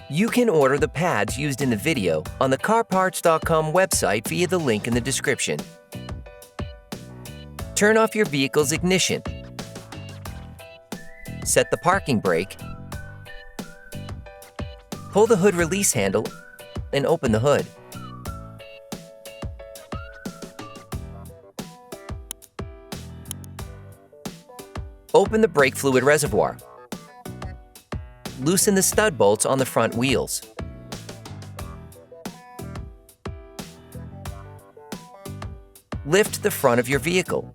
You can order the pads used in the video on the CarParts.com website via the link in the description. Turn off your vehicle's ignition. Set the parking brake. Pull the hood release handle and open the hood. Open the brake fluid reservoir. Loosen the stud bolts on the front wheels. Lift the front of your vehicle.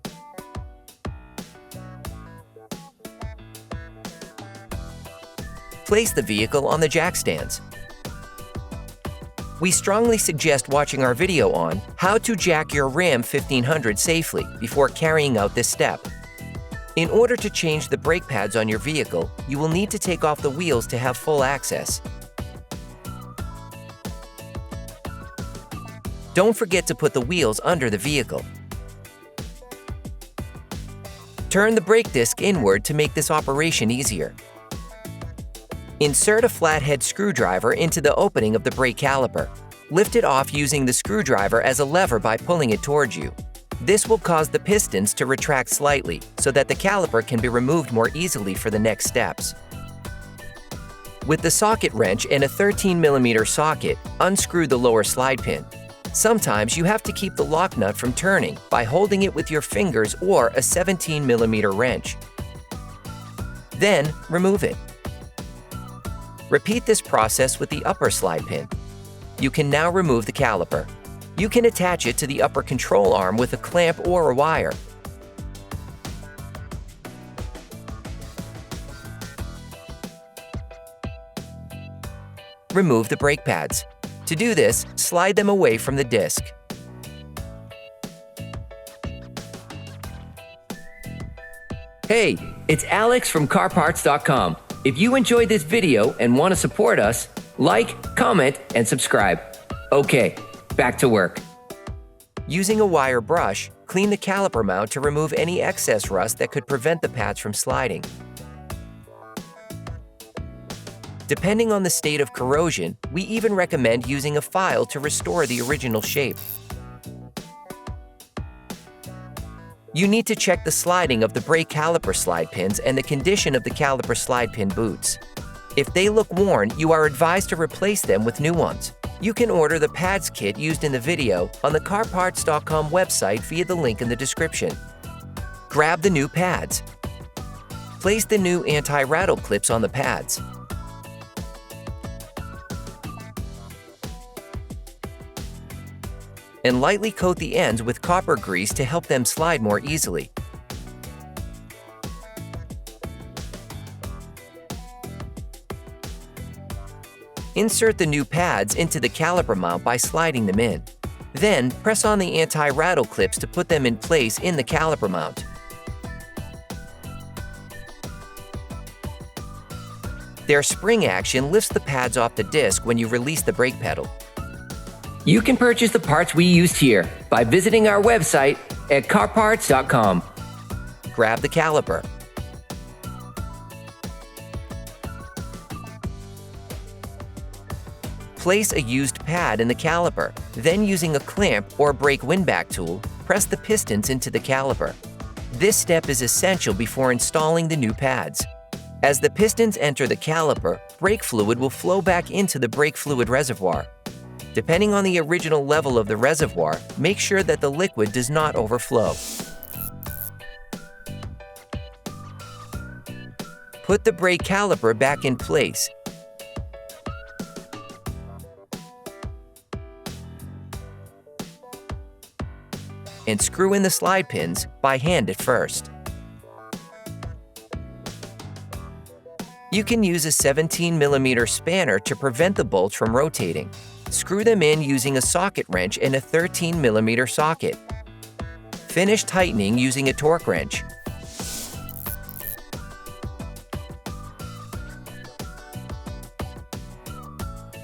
Place the vehicle on the jack stands. We strongly suggest watching our video on how to jack your Ram 1500 safely before carrying out this step. In order to change the brake pads on your vehicle, you will need to take off the wheels to have full access. Don't forget to put the wheels under the vehicle. Turn the brake disc inward to make this operation easier. Insert a flathead screwdriver into the opening of the brake caliper. Lift it off using the screwdriver as a lever by pulling it towards you. This will cause the pistons to retract slightly so that the caliper can be removed more easily for the next steps. With the socket wrench and a 13mm socket, unscrew the lower slide pin. Sometimes you have to keep the lock nut from turning by holding it with your fingers or a 17mm wrench. Then, remove it. Repeat this process with the upper slide pin. You can now remove the caliper. You can attach it to the upper control arm with a clamp or a wire. Remove the brake pads. To do this, slide them away from the disc. Hey, it's Alex from CarParts.com. If you enjoyed this video and want to support us, like, comment, and subscribe. Okay, back to work. Using a wire brush, clean the caliper mount to remove any excess rust that could prevent the pads from sliding. Depending on the state of corrosion, we even recommend using a file to restore the original shape. You need to check the sliding of the brake caliper slide pins and the condition of the caliper slide pin boots. If they look worn, you are advised to replace them with new ones. You can order the pads kit used in the video on the CarParts.com website via the link in the description. Grab the new pads. Place the new anti-rattle clips on the pads. And lightly coat the ends with copper grease to help them slide more easily. Insert the new pads into the caliper mount by sliding them in. Then, press on the anti-rattle clips to put them in place in the caliper mount. Their spring action lifts the pads off the disc when you release the brake pedal. You can purchase the parts we used here by visiting our website at CarParts.com. Grab the caliper. Place a used pad in the caliper. Then, using a clamp or brake windback tool, press the pistons into the caliper. This step is essential before installing the new pads. As the pistons enter the caliper, brake fluid will flow back into the brake fluid reservoir. Depending on the original level of the reservoir, make sure that the liquid does not overflow. Put the brake caliper back in place. And screw in the slide pins by hand at first. You can use a 17mm spanner to prevent the bolts from rotating. Screw them in using a socket wrench and a 13mm socket. Finish tightening using a torque wrench.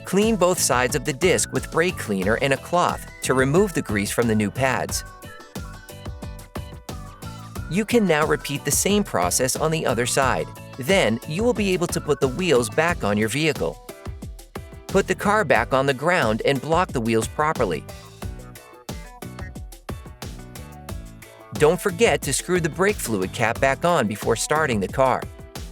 Clean both sides of the disc with brake cleaner and a cloth to remove the grease from the new pads. You can now repeat the same process on the other side. Then, you will be able to put the wheels back on your vehicle. Put the car back on the ground and block the wheels properly. Don't forget to screw the brake fluid cap back on before starting the car.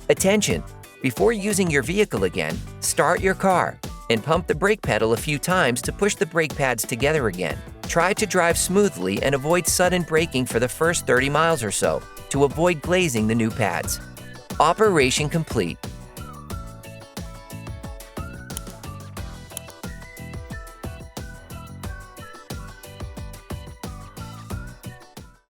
Attention! Before using your vehicle again, start your car and pump the brake pedal a few times to push the brake pads together again. Try to drive smoothly and avoid sudden braking for the first 30 miles or so to avoid glazing the new pads. Operation complete.